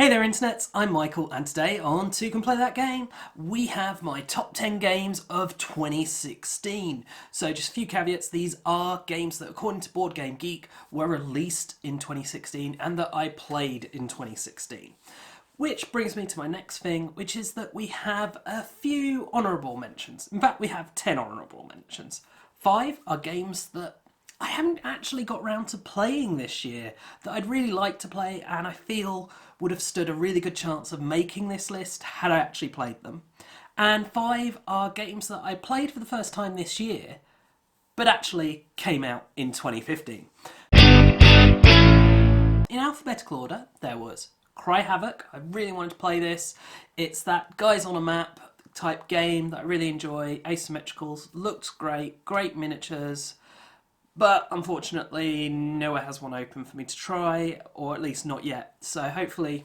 Hey there internets, I'm Michael and today on Toucan Play That Game we have my top 10 games of 2016. So just a few caveats, these are games that according to Board Game Geek were released in 2016 and that I played in 2016. Which brings me to my next thing, which is that we have a few honourable mentions. In fact, we have 10 honourable mentions. 5 are games that I haven't actually got round to playing this year that I'd really like to play and I feel would have stood a really good chance of making this list had I actually played them. And 5 are games that I played for the first time this year but actually came out in 2015. In alphabetical order, there was Cry Havoc. I really wanted to play this. It's that guys on a map type game that I really enjoy. Asymmetricals, looks great, great miniatures. But unfortunately, nowhere has one open for me to try, or at least not yet. So hopefully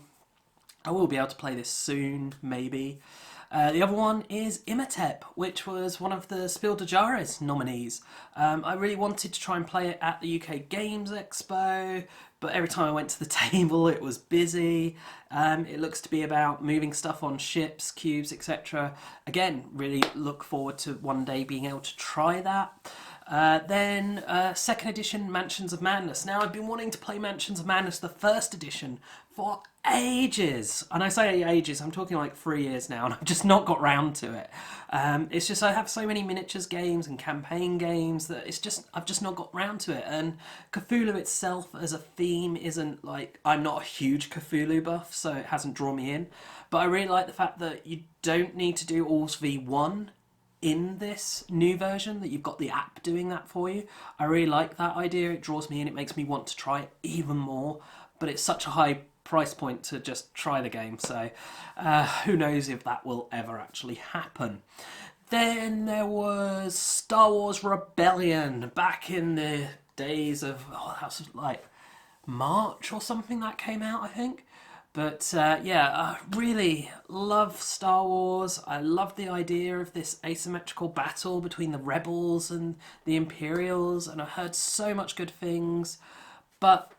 I will be able to play this soon, maybe. The other one is Imhotep, which was one of the Spiel des Jahres nominees. I really wanted to try and play it at the UK Games Expo, but every time I went to the table it was busy. It looks to be about moving stuff on ships, cubes, etc. Again, really look forward to one day being able to try that. Then second edition Mansions of Madness. Now I've been wanting to play Mansions of Madness, the first edition, for ages. And I say ages, I'm talking like 3 years now and I've just not got round to it. It's just I have so many miniatures games and campaign games that I've just not got round to it. And Cthulhu itself as a theme isn't like, I'm not a huge Cthulhu buff, so it hasn't drawn me in. But I really like the fact that you don't need to do Alls v1 in this new version, that you've got the app doing that for you. I really like that idea. It draws me in, it makes me want to try it even more, but it's such a high price point to just try the game, so who knows if that will ever actually happen. Then there was Star Wars Rebellion, back in the days of, that was like March or something that came out, I think. But yeah, I really love Star Wars. I love the idea of this asymmetrical battle between the Rebels and the Imperials, and I've heard so much good things. But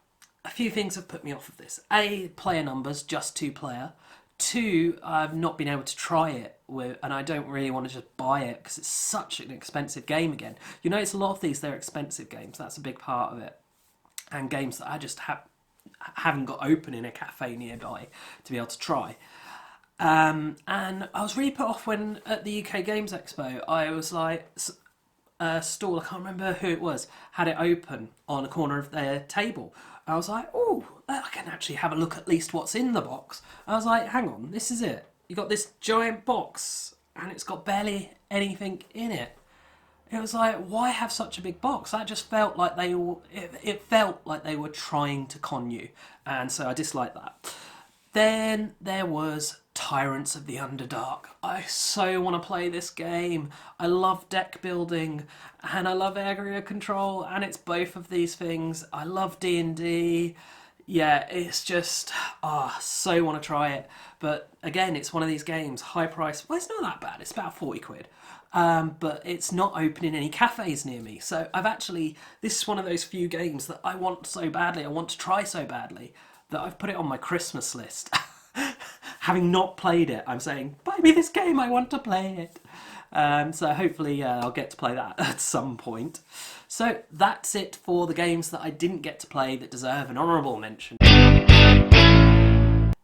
a few things have put me off of this. A, player numbers, just 2 player. 2, I've not been able to try it, and I don't really want to just buy it because it's such an expensive game again. You notice a lot of these, they're expensive games. That's a big part of it. And games that I just haven't got open in a cafe nearby to be able to try. And I was really put off when at the UK Games Expo I was like, a stall, I can't remember who it was, had it open on a corner of their table. I was like, oh, I can actually have a look at least what's in the box. I was like, hang on, this is it. You got this giant box and it's got barely anything in it. It was like, why have such a big box? That just felt like it felt like they were trying to con you, and so I disliked that. Then there was Tyrants of the Underdark. I so want to play this game. I love deck building and I love area control, and it's both of these things. I love D&D. Yeah, it's just, so want to try it. But again, it's one of these games, high price. Well, it's not that bad. It's about 40 quid. But it's not open in any cafes near me. So this is one of those few games that I want so badly, I want to try so badly, that I've put it on my Christmas list. Having not played it, I'm saying, buy me this game, I want to play it. So hopefully I'll get to play that at some point. So that's it for the games that I didn't get to play that deserve an honourable mention.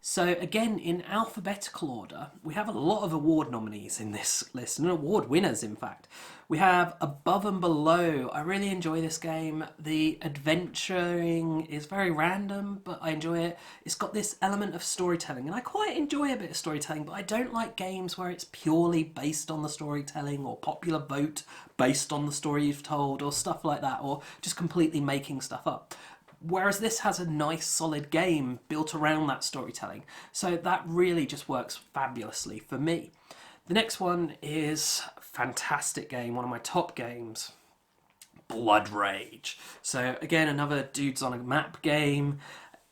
So again, in alphabetical order, we have a lot of award nominees in this list, and award winners, in fact. We have Above and Below. I really enjoy this game. The adventuring is very random, but I enjoy it. It's got this element of storytelling, and I quite enjoy a bit of storytelling, but I don't like games where it's purely based on the storytelling, or popular vote based on the story you've told, or stuff like that, or just completely making stuff up. Whereas this has a nice solid game built around that storytelling. So that really just works fabulously for me. The next one is a fantastic game, one of my top games, Blood Rage. So again, another dudes on a map game.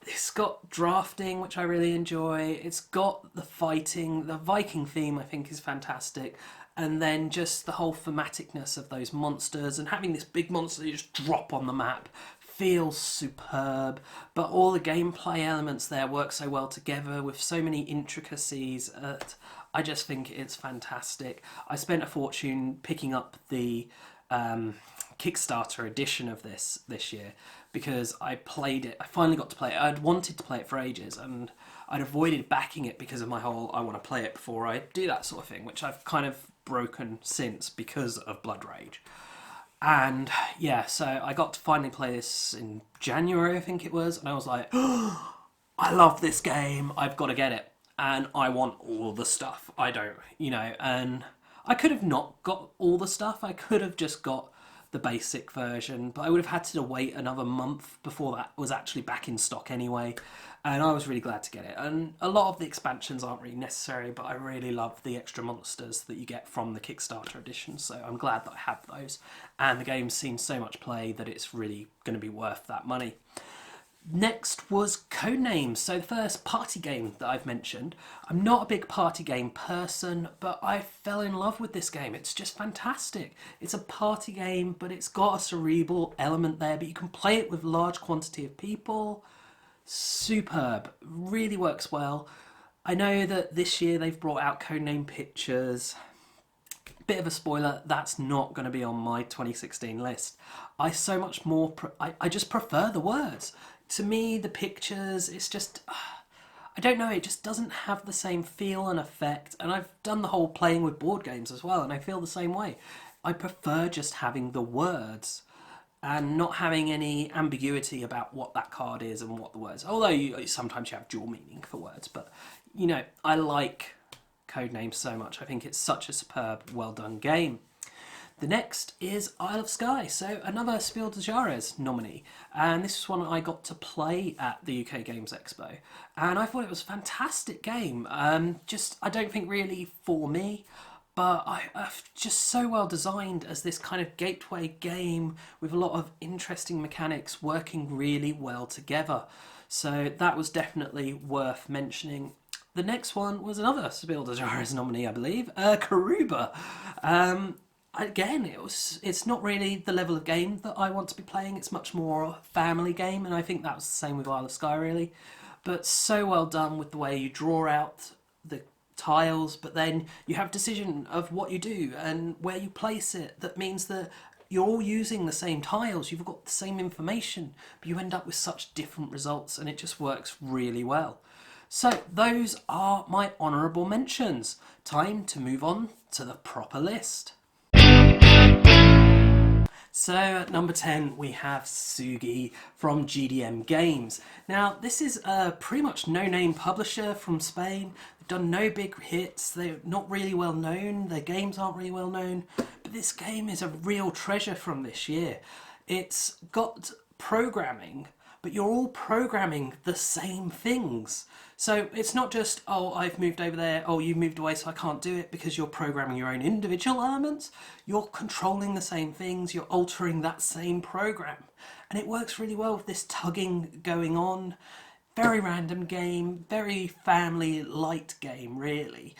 It's got drafting, which I really enjoy. It's got the fighting, the Viking theme I think is fantastic. And then just the whole thematicness of those monsters and having this big monster you just drop on the map feels superb, but all the gameplay elements there work so well together with so many intricacies. I just think it's fantastic. I spent a fortune picking up the Kickstarter edition of this year because I played it. I finally got to play it. I'd wanted to play it for ages, and I'd avoided backing it because of my whole I want to play it before I do that sort of thing, which I've kind of broken since because of Blood Rage. And yeah, so I got to finally play this in January, I think it was, and I was like, oh, I love this game, I've got to get it. And I want all the stuff. I don't, and I could have not got all the stuff. I could have just got the basic version, but I would have had to wait another month before that was actually back in stock anyway. And I was really glad to get it. And a lot of the expansions aren't really necessary, but I really love the extra monsters that you get from the Kickstarter edition, so I'm glad that I have those. And the game's seen so much play that it's really going to be worth that money. Next was Codenames, so the first party game that I've mentioned. I'm not a big party game person, but I fell in love with this game. It's just fantastic. It's a party game, but it's got a cerebral element there, but you can play it with large quantity of people. Superb. Really works well. I know that this year they've brought out Codename Pictures. Bit of a spoiler, that's not going to be on my 2016 list. I so much more... I just prefer the words. To me, the pictures, it's just... I don't know, it just doesn't have the same feel and effect. And I've done the whole playing with board games as well, and I feel the same way. I prefer just having the words and not having any ambiguity about what that card is and what the words. Although sometimes you have dual meaning for words, but I like Codenames so much. I think it's such a superb, well done game. The next is Isle of Skye, so another Spiel des Jahres nominee, and this is one I got to play at the UK Games Expo, and I thought it was a fantastic game. I don't think really for me, but I've just so well designed as this kind of gateway game with a lot of interesting mechanics working really well together. So that was definitely worth mentioning. The next one was another Spiel des Jahres nominee, I believe, Karuba. Again, it's not really the level of game that I want to be playing. It's much more a family game, and I think that was the same with Isle of Skye, really. But so well done with the way you draw out the tiles, but then you have decision of what you do and where you place it. That means that you're all using the same tiles, you've got the same information, but you end up with such different results, and it just works really well. So those are my honourable mentions. Time to move on to the proper list. So at number 10 we have Sugi from GDM Games. Now this is a pretty much no-name publisher from Spain. They've done no big hits, they're not really well known, their games aren't really well known, but this game is a real treasure from this year. It's got programming, but you're all programming the same things. So it's not just, oh, I've moved over there, oh, you've moved away so I can't do it, because you're programming your own individual elements. You're controlling the same things, you're altering that same program. And it works really well with this tugging going on. Very random game, very family light game really.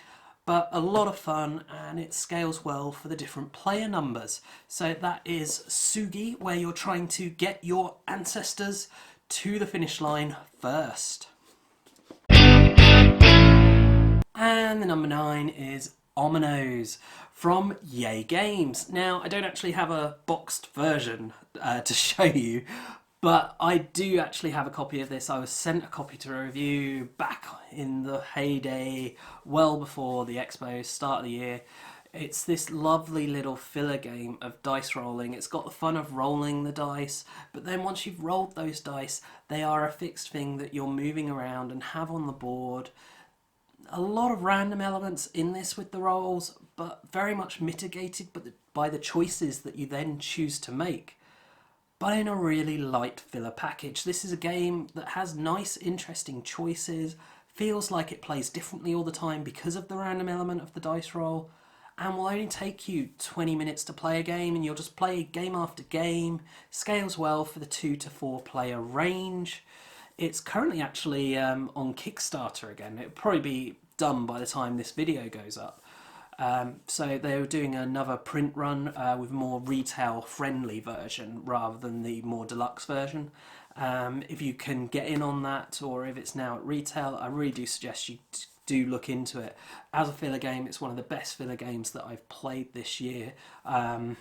But a lot of fun, and it scales well for the different player numbers. So that is Sugi, where you're trying to get your ancestors to the finish line first. And the number 9 is Ominoes from Yay Games. Now, I don't actually have a boxed version to show you, but I do actually have a copy of this. I was sent a copy to review back in the heyday, well before the expo, start of the year. It's this lovely little filler game of dice rolling. It's got the fun of rolling the dice, but then once you've rolled those dice, they are a fixed thing that you're moving around and have on the board. A lot of random elements in this with the rolls, but very much mitigated by the choices that you then choose to make. But in a really light filler package. This is a game that has nice, interesting choices, feels like it plays differently all the time because of the random element of the dice roll, and will only take you 20 minutes to play a game, and you'll just play game after game. Scales well for the 2 to 4 player range. It's currently actually on Kickstarter again. It'll probably be done by the time this video goes up. So they were doing another print run with a more retail-friendly version rather than the more deluxe version. If you can get in on that, or if it's now at retail, I really do suggest you do look into it. As a filler game, it's one of the best filler games that I've played this year. I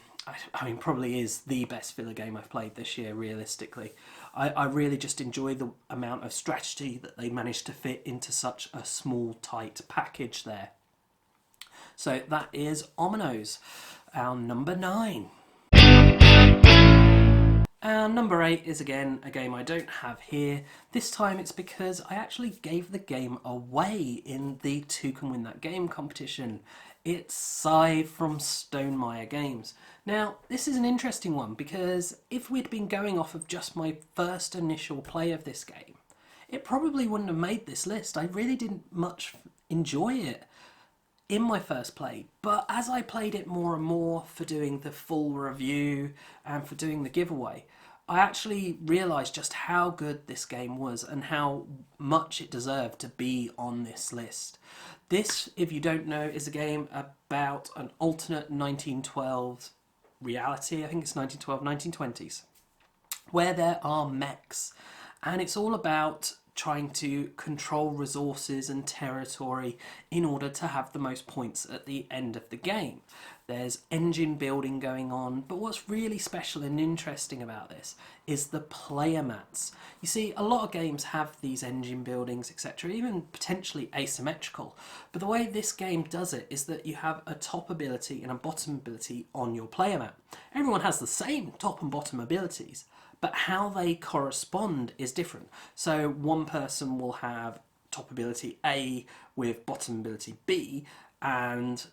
mean, probably is the best filler game I've played this year, realistically. I really just enjoy the amount of strategy that they managed to fit into such a small, tight package there. So that is Ominoes, our number 9. Our number 8 is again a game I don't have here. This time it's because I actually gave the game away in the Toucan Win That Game competition. It's Scythe from Stonemaier Games. Now, this is an interesting one because if we'd been going off of just my first initial play of this game, it probably wouldn't have made this list. I really didn't much enjoy it in my first play, but as I played it more and more for doing the full review and for doing the giveaway, I actually realised just how good this game was and how much it deserved to be on this list. This, if you don't know, is a game about an alternate 1912 reality. I think it's 1912, 1920s, where there are mechs, and it's all about trying to control resources and territory in order to have the most points at the end of the game. There's engine building going on, but what's really special and interesting about this is the player mats. You see, a lot of games have these engine buildings, etc., even potentially asymmetrical, but the way this game does it is that you have a top ability and a bottom ability on your player mat. Everyone has the same top and bottom abilities, but how they correspond is different. So one person will have top ability A with bottom ability B, and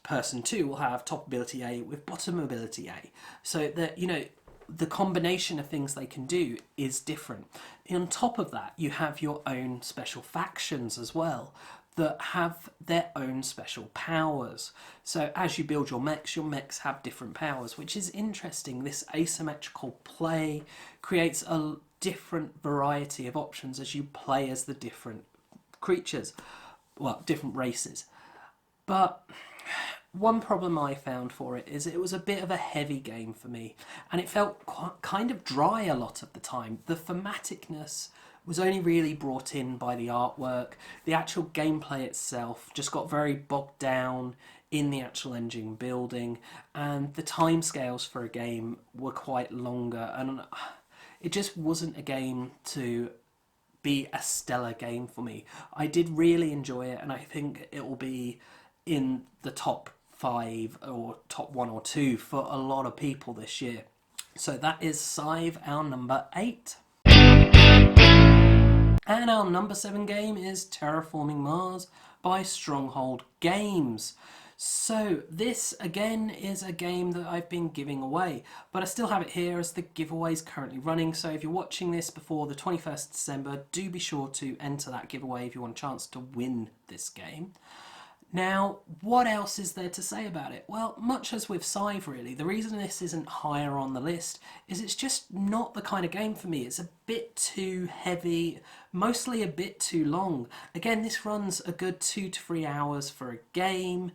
person 2 will have top ability A with bottom ability A. So that, you know, the combination of things they can do is different. And on top of that, you have your own special factions as well that have their own special powers. So as you build your mechs have different powers, which is interesting. This asymmetrical play creates a different variety of options as you play as the different creatures, well, different races. But one problem I found for it is it was a bit of a heavy game for me, and it felt kind of dry a lot of the time. The thematicness was only really brought in by the artwork. The actual gameplay itself just got very bogged down in the actual engine building, and the timescales for a game were quite longer, and it just wasn't a game to be a stellar game for me. I did really enjoy it, and I think it will be in the top 5 or top 1 or 2 for a lot of people this year. So that is Scythe, our number 8. And our number 7 game is Terraforming Mars by Stronghold Games. So this again is a game that I've been giving away, but I still have it here as the giveaway is currently running. So if you're watching this before the 21st December, do be sure to enter that giveaway if you want a chance to win this game. Now, what else is there to say about it? Well, much as with Scythe, really, the reason this isn't higher on the list is it's just not the kind of game for me. It's a bit too heavy, mostly a bit too long. Again, this runs a good 2 to 3 hours for a game,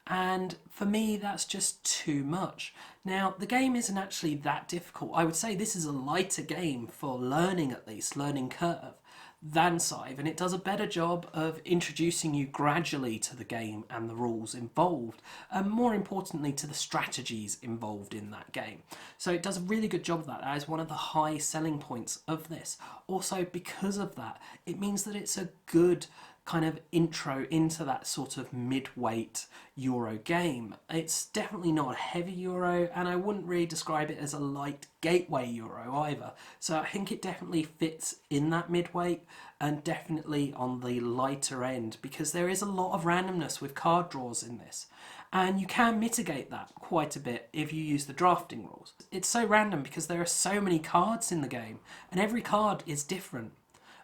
and for me, that's just too much. Now, the game isn't actually that difficult. I would say this is a lighter game for learning, at least, learning curve, than Scythe, and it does a better job of introducing you gradually to the game and the rules involved, and more importantly to the strategies involved in that game. So it does a really good job of that. That is one of the high selling points of this. Also, because of that, it means that it's a good kind of intro into that sort of mid-weight Euro game. It's definitely not a heavy Euro, and I wouldn't really describe it as a light gateway Euro either. So I think it definitely fits in that mid-weight and definitely on the lighter end, because there is a lot of randomness with card draws in this. And you can mitigate that quite a bit if you use the drafting rules. It's so random because there are so many cards in the game, and every card is different.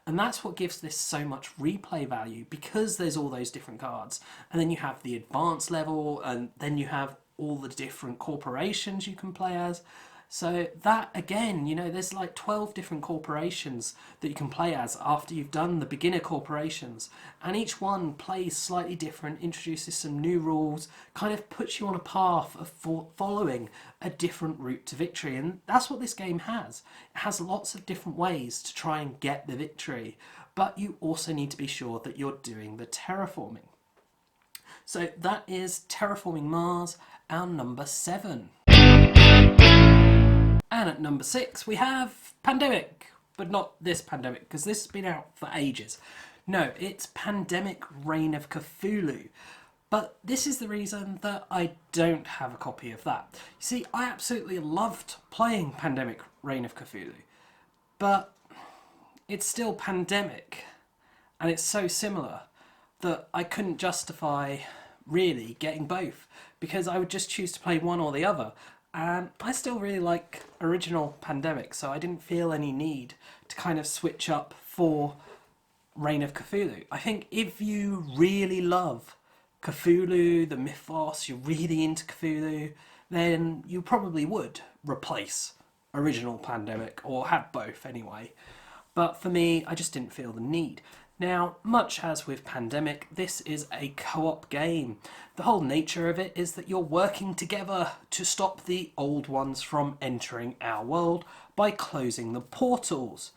And that's what gives this so much replay value, because there's all those different cards. And then you have the advanced level, and then you have all the different corporations you can play as. So that again, there's like 12 different corporations that you can play as after you've done the beginner corporations. And each one plays slightly different, introduces some new rules, kind of puts you on a path of following a different route to victory. And that's what this game has. It has lots of different ways to try and get the victory. But you also need to be sure that you're doing the terraforming. So that is Terraforming Mars, our number 7. And at number 6 we have Pandemic, but not this Pandemic, because this has been out for ages. No, it's Pandemic Reign of Cthulhu. But this is the reason that I don't have a copy of that. You see, I absolutely loved playing Pandemic Reign of Cthulhu, but it's still Pandemic, and it's so similar that I couldn't justify really getting both, because I would just choose to play one or the other. And I still really like original Pandemic, so I didn't feel any need to kind of switch up for Reign of Cthulhu. I think if you really love Cthulhu, the mythos, you're really into Cthulhu, then you probably would replace original Pandemic, or have both anyway. But for me, I just didn't feel the need. Now, much as with Pandemic, this is a co-op game. The whole nature of it is that you're working together to stop the old ones from entering our world by closing the portals.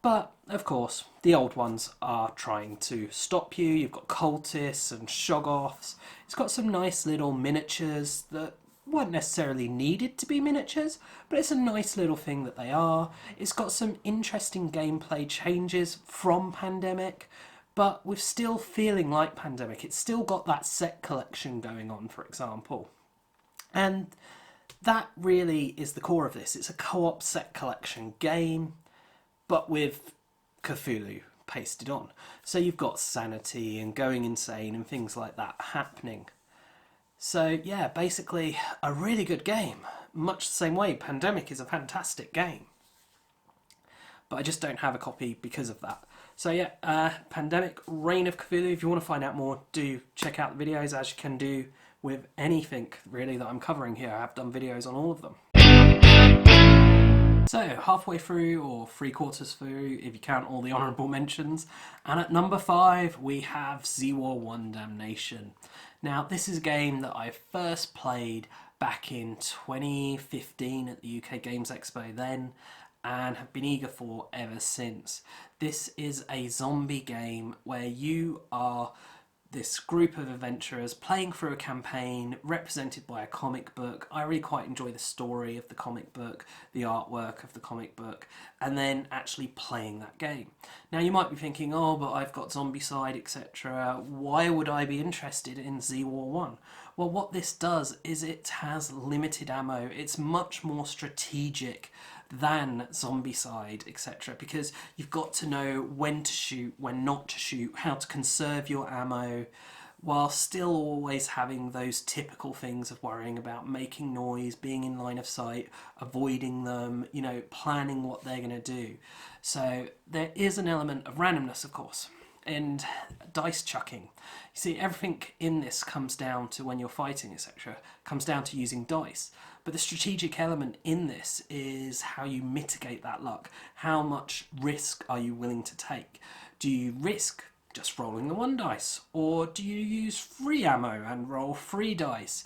But, of course, the old ones are trying to stop you. You've got cultists and shoggoths. It's got some nice little miniatures that weren't necessarily needed to be miniatures, but it's a nice little thing that they are. It's got some interesting gameplay changes from Pandemic, but with still feeling like Pandemic. It's still got that set collection going on, for example. And that really is the core of this. It's a co-op set collection game, but with Cthulhu pasted on. So you've got sanity and going insane and things like that happening. So yeah, basically a really good game. Much the same way Pandemic is a fantastic game. But I just don't have a copy because of that. So yeah, Pandemic Reign of Cthulhu. If you want to find out more, do check out the videos, as you can do with anything really that I'm covering here. I have done videos on all of them. So, halfway through, or 3/4 through, if you count all the honourable mentions. And at number 5, we have ZWar1 Damnation. Now, this is a game that I first played back in 2015 at the UK Games Expo then, and have been eager for ever since. This is a zombie game where you are this group of adventurers playing through a campaign represented by a comic book. I really quite enjoy the story of the comic book, the artwork of the comic book, and then actually playing that game. Now you might be thinking, oh, but I've got Zombicide, etc. Why would I be interested in ZWar1? Well, what this does is it has limited ammo. It's much more strategic than Zombicide, etc., because you've got to know when to shoot, when not to shoot, how to conserve your ammo, while still always having those typical things of worrying about making noise, being in line of sight, avoiding them, planning what they're going to do. So there is an element of randomness, of course, and dice chucking. You see, everything in this comes down to, when you're fighting, etc., comes down to using dice. But the strategic element in this is how you mitigate that luck. How much risk are you willing to take? Do you risk just rolling the 1 dice? Or do you use free ammo and roll 3 dice,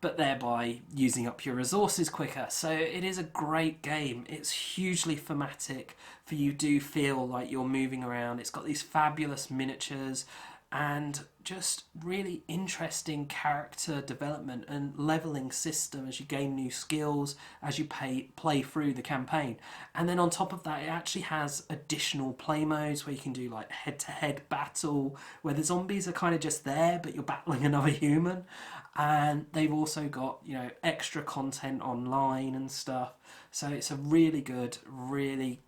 but thereby using up your resources quicker? So it is a great game. It's hugely thematic, for you do feel like you're moving around. It's got these fabulous miniatures and just really interesting character development and leveling system as you gain new skills, as you play through the campaign. And then on top of that, it actually has additional play modes where you can do like head-to-head battle, where the zombies are kind of just there, but you're battling another human. And they've also got, extra content online and stuff. So it's a really good, really,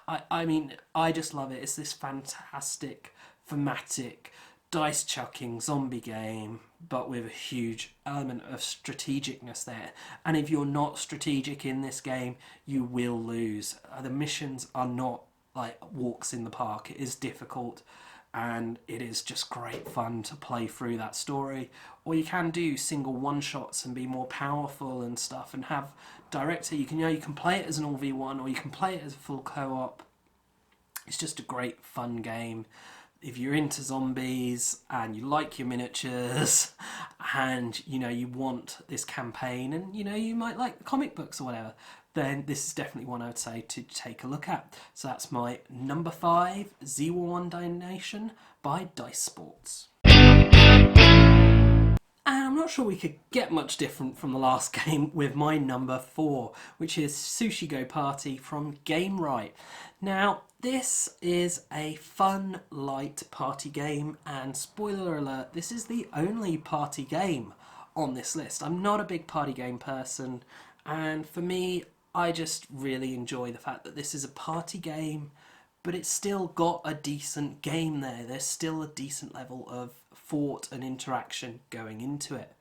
I just love it. It's this fantastic, thematic, dice chucking zombie game, but with a huge element of strategicness there. And if you're not strategic in this game, you will lose. The missions are not like walks in the park. It is difficult, and it is just great fun to play through that story. Or you can do single one-shots and be more powerful and stuff, and have director. You can, you can play it as an all v1, or you can play it as a full co-op. It's just a great fun game. If you're into zombies and you like your miniatures and you want this campaign, and you might like comic books or whatever, then this is definitely one I would say to take a look at. So that's my number 5, Z1 Damnation by Dice Sports. And I'm not sure we could get much different from the last game with my number 4, which is Sushi Go Party from Gamewright. Now, this is a fun, light party game, and spoiler alert, this is the only party game on this list. I'm not a big party game person, and for me, I just really enjoy the fact that this is a party game, but it's still got a decent game there. There's still a decent level of thought and interaction going into it.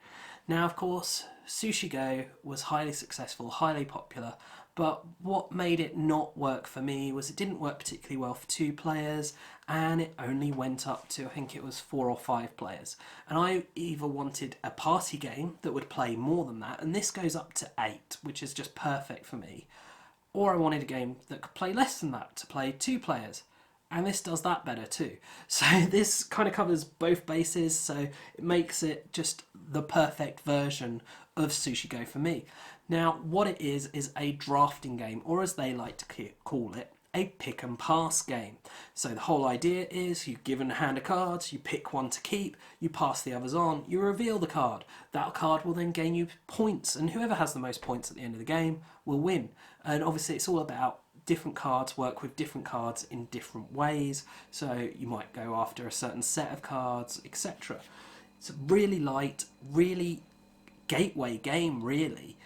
Now, of course, Sushi Go was highly successful, highly popular, but what made it not work for me was it didn't work particularly well for 2 players, and it only went up to, I think it was 4 or 5 players. And I either wanted a party game that would play more than that, and this goes up to 8, which is just perfect for me, or I wanted a game that could play less than that, to play 2 players. And this does that better too. So this kind of covers both bases, so it makes it just the perfect version of Sushi Go for me. Now, what it is a drafting game, or as they like to call it, a pick and pass game. So the whole idea is you're given a hand of cards, you pick one to keep, you pass the others on, you reveal the card. That card will then gain you points, and whoever has the most points at the end of the game will win. And obviously it's all about different cards work with different cards in different ways, so you might go after a certain set of cards, etc. It's a really light, really gateway game, really.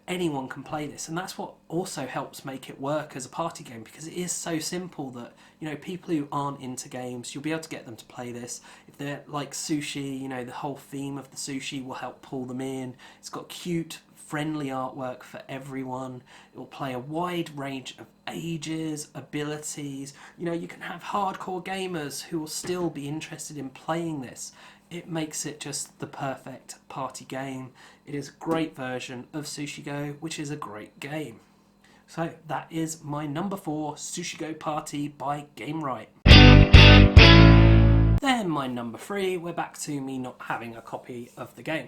Anyone can play this, and that's what also helps make it work as a party game, because it is so simple that people who aren't into games, you'll be able to get them to play this. If they're like sushi, the whole theme of the sushi will help pull them in. It's got cute, friendly artwork for everyone. It will play a wide range of ages, abilities. You can have hardcore gamers who will still be interested in playing this. It makes it just the perfect party game. It is a great version of Sushi Go, which is a great game. So that is my number 4, Sushi Go Party by Gamewright. Then my number 3, we're back to me not having a copy of the game.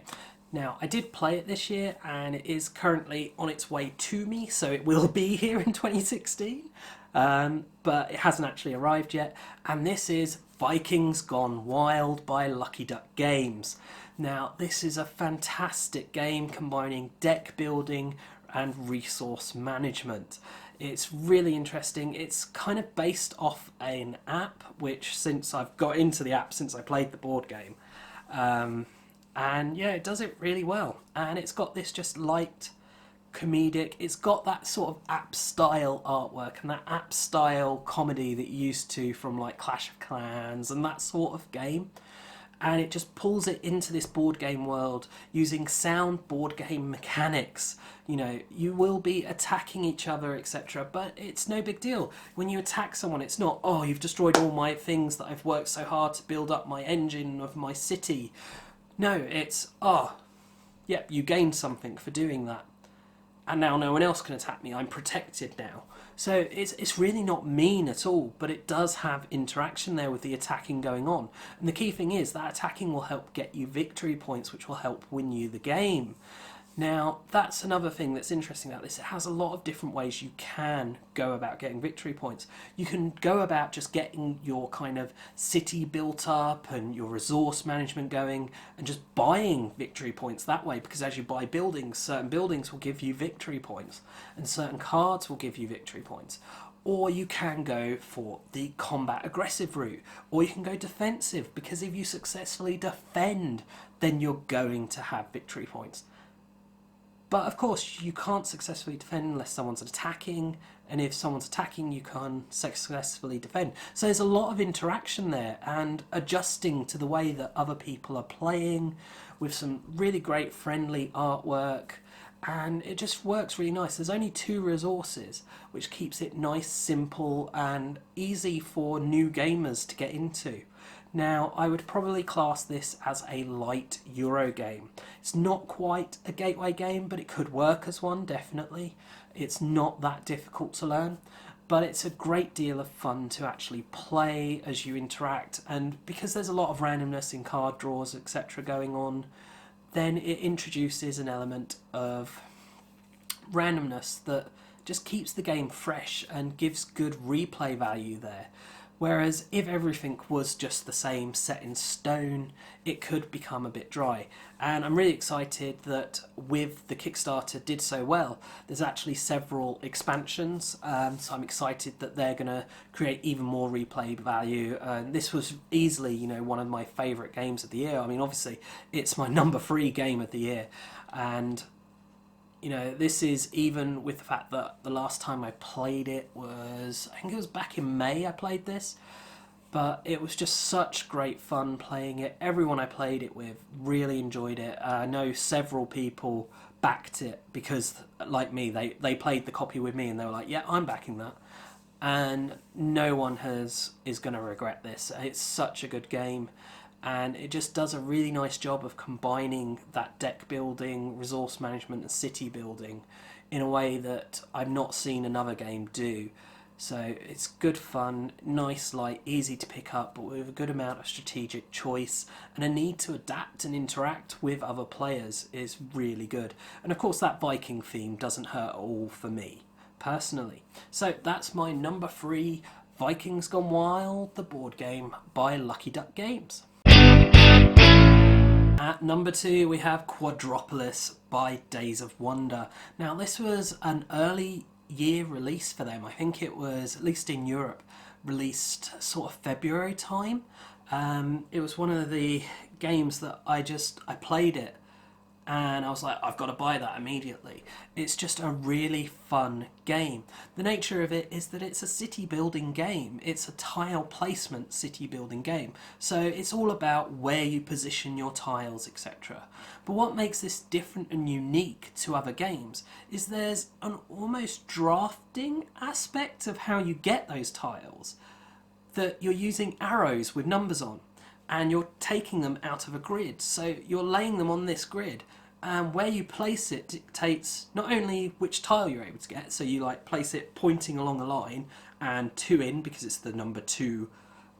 Now, I did play it this year, and it is currently on its way to me, so it will be here in 2016, but it hasn't actually arrived yet, and this is Vikings Gone Wild by Lucky Duck Games. Now, this is a fantastic game combining deck building and resource management. It's really interesting. It's kind of based off an app, which since I've got into the app since I played the board game, and yeah, it does it really well. And it's got this just light, comedic, it's got that sort of app style artwork and that app style comedy that you're used to from like Clash of Clans and that sort of game. And it just pulls it into this board game world using sound board game mechanics. You will be attacking each other, etc., but it's no big deal. When you attack someone, it's not, oh, you've destroyed all my things that I've worked so hard to build up my engine of my city. No, it's, yep, you gained something for doing that. And now no one else can attack me, I'm protected now. So it's really not mean at all, but it does have interaction there with the attacking going on. And the key thing is that attacking will help get you victory points, which will help win you the game. Now, that's another thing that's interesting about this. It has a lot of different ways you can go about getting victory points. You can go about just getting your kind of city built up and your resource management going and just buying victory points that way, because as you buy buildings, certain buildings will give you victory points and certain cards will give you victory points. Or you can go for the combat aggressive route, or you can go defensive, because if you successfully defend, then you're going to have victory points. But of course, you can't successfully defend unless someone's attacking, and if someone's attacking, you can't successfully defend. So there's a lot of interaction there, and adjusting to the way that other people are playing, with some really great friendly artwork, and it just works really nice. There's only 2 resources, which keeps it nice, simple, and easy for new gamers to get into. Now, I would probably class this as a light Euro game. It's not quite a gateway game, but it could work as one, definitely. It's not that difficult to learn, but it's a great deal of fun to actually play as you interact, and because there's a lot of randomness in card draws, etc. going on, then it introduces an element of randomness that just keeps the game fresh and gives good replay value there. Whereas if everything was just the same, set in stone, it could become a bit dry. And I'm really excited that with the Kickstarter did so well, there's actually several expansions, so I'm excited that they're going to create even more replay value. This was easily, one of my favourite games of the year. I mean, obviously, it's my number 3 game of the year, and this is even with the fact that the last time I played it was, I think it was back in May I played this, but it was just such great fun playing it. Everyone I played it with really enjoyed it. I know several people backed it because, like me, they played the copy with me and they were like, yeah, I'm backing that. And no one is going to regret this. It's such a good game. And it just does a really nice job of combining that deck building, resource management and city building in a way that I've not seen another game do. So it's good fun, nice, light, easy to pick up, but with a good amount of strategic choice, and a need to adapt and interact with other players is really good. And of course that Viking theme doesn't hurt at all for me, personally. So that's my number 3, Vikings Gone Wild, the board game by Lucky Duck Games. At number 2 we have Quadropolis by Days of Wonder. Now this was an early year release for them. I think it was, at least in Europe, released sort of February time. It was one of the games that I played it and I was like, I've got to buy that immediately. It's just a really fun game. The nature of it is that it's a city building game. It's a tile placement city building game. So it's all about where you position your tiles, etc. But what makes this different and unique to other games is there's an almost drafting aspect of how you get those tiles, that you're using arrows with numbers on, and you're taking them out of a grid. So you're laying them on this grid, and where you place it dictates not only which tile you're able to get, so you place it pointing along a line and 2 in, because it's the number 2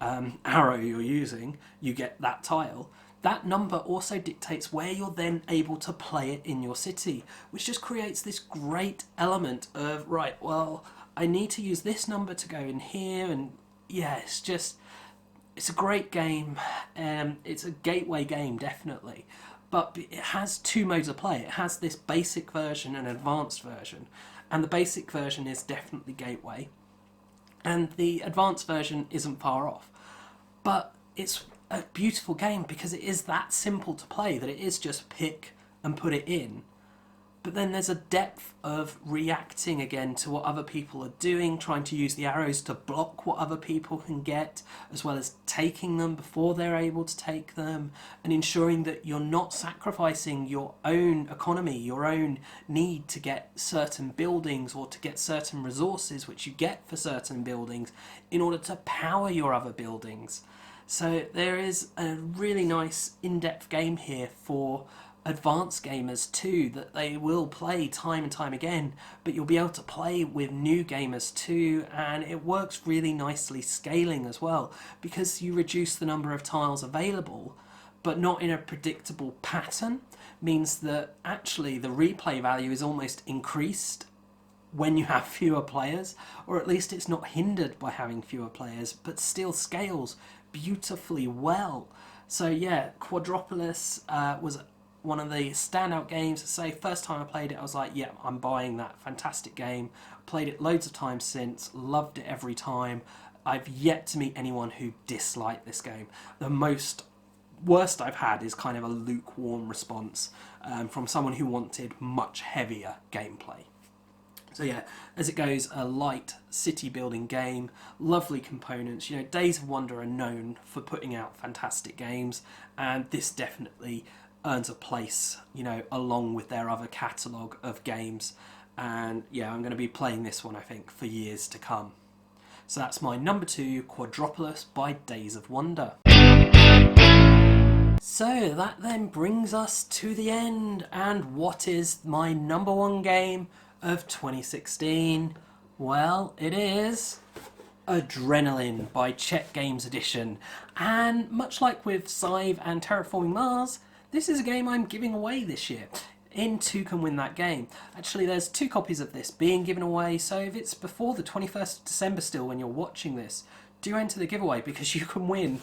arrow you're using, you get that tile. That number also dictates where you're then able to play it in your city, which just creates this great element of, right, well, I need to use this number to go in here, and yeah, it's a great game. It's a gateway game, definitely. But it has 2 modes of play. It has this basic version and advanced version. And the basic version is definitely gateway. And the advanced version isn't far off. But it's a beautiful game because it is that simple to play, that it is just pick and put it in. But then there's a depth of reacting again to what other people are doing, trying to use the arrows to block what other people can get, as well as taking them before they're able to take them, and ensuring that you're not sacrificing your own economy, your own need to get certain buildings or to get certain resources, which you get for certain buildings, in order to power your other buildings. So there is a really nice in-depth game here for advanced gamers too, that they will play time and time again, but you'll be able to play with new gamers too, and it works really nicely scaling as well, because you reduce the number of tiles available, but not in a predictable pattern, means that actually the replay value is almost increased when you have fewer players, or at least it's not hindered by having fewer players, but still scales beautifully well. So yeah, Quadropolis was one of the standout games. To say, first time I played it, I was like, yeah, I'm buying that. Fantastic game. Played it loads of times since, loved it every time. I've yet to meet anyone who disliked this game. The worst I've had is kind of a lukewarm response from someone who wanted much heavier gameplay. So yeah, as it goes, a light city building game, lovely components. Days of Wonder are known for putting out fantastic games, and this definitely earns a place, you know, along with their other catalogue of games. And yeah, I'm going to be playing this one, I think, for years to come. So that's my number 2, Quadropolis by Days of Wonder. So that then brings us to the end, and what is my number 1 game of 2016? Well, it is Adrenaline by Czech Games Edition, and much like with Scythe and Terraforming Mars, this is a game I'm giving away this year in Toucan Win That Game. Actually, there's 2 copies of this being given away, so if it's before the 21st of December still when you're watching this, do enter the giveaway because you can win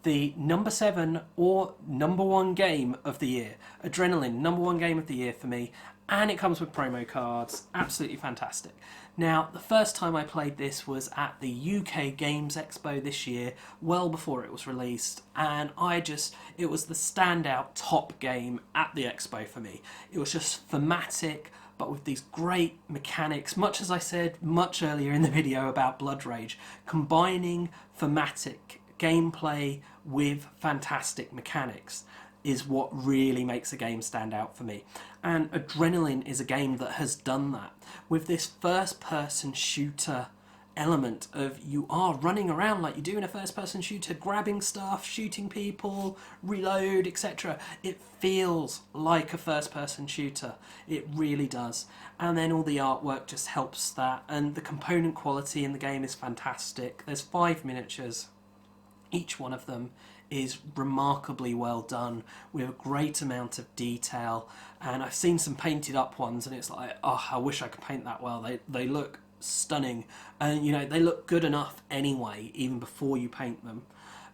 the number 7 or number 1 game of the year. Adrenaline, number 1 game of the year for me, and it comes with promo cards. Absolutely fantastic. Now, the first time I played this was at the UK Games Expo this year, well before it was released, and it was the standout top game at the expo for me. It was just thematic, but with these great mechanics, much as I said much earlier in the video about Blood Rage, combining thematic gameplay with fantastic mechanics is what really makes a game stand out for me. And Adrenaline is a game that has done that with this first person shooter element of you are running around like you do in a first person shooter, grabbing stuff, shooting people, reload, etc. It feels like a first person shooter. It really does. And then all the artwork just helps that, and the component quality in the game is fantastic. There's 5 miniatures. Each one of them is remarkably well done with a great amount of detail, and I've seen some painted up ones and it's like, oh, I wish I could paint that well. They look stunning, and you know, they look good enough anyway even before you paint them.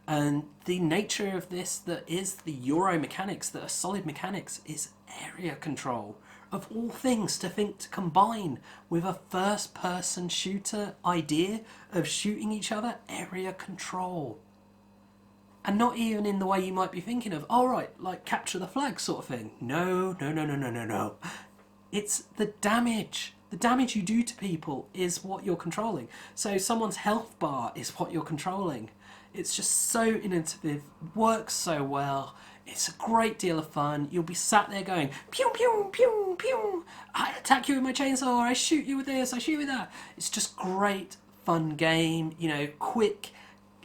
And the nature of this, that is the Euro mechanics, that are solid mechanics, is area control. Of all things to think to combine with a first person shooter idea of shooting each other, area control. And not even in the way you might be thinking of, oh right, like capture the flag sort of thing. No. It's the damage. The damage you do to people is what you're controlling. So someone's health bar is what you're controlling. It's just so innovative, works so well. It's a great deal of fun. You'll be sat there going, pew, pew, pew, pew. I attack you with my chainsaw, I shoot you with this, I shoot you with that. It's just great, fun game, you know, quick,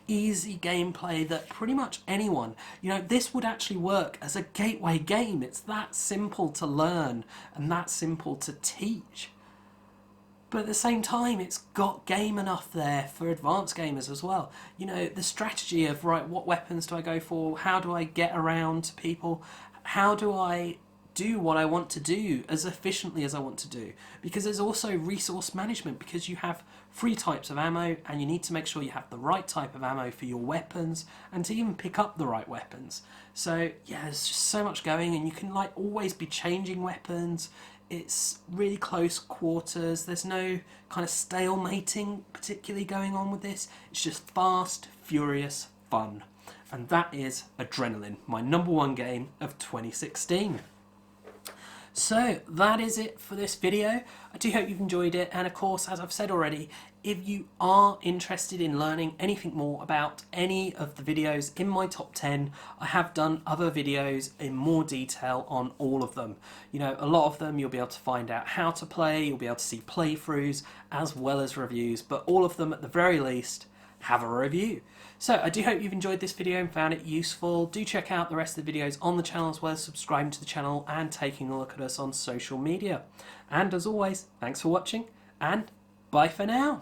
easy gameplay that pretty much anyone, you know, this would actually work as a gateway game. It's that simple to learn and that simple to teach. But at the same time, it's got game enough there for advanced gamers as well. You know, the strategy of, right, what weapons do I go for? How do I get around to people? How do I do what I want to do as efficiently as I want to do? Because there's also resource management, because you have 3 types of ammo and you need to make sure you have the right type of ammo for your weapons and to even pick up the right weapons. So yeah, there's just so much going, and you can like always be changing weapons. It's really close quarters. There's no kind of stalemating particularly going on with this. It's just fast, furious fun. And that is Adrenaline, my number 1 game of 2016. So that is it for this video. I do hope you've enjoyed it, and of course, as I've said already, if you are interested in learning anything more about any of the videos in my top 10, I have done other videos in more detail on all of them. You know, a lot of them you'll be able to find out how to play, you'll be able to see playthroughs as well as reviews, but all of them at the very least have a review. So I do hope you've enjoyed this video and found it useful. Do check out the rest of the videos on the channel, as well as subscribing to the channel and taking a look at us on social media. And as always, thanks for watching, and bye for now.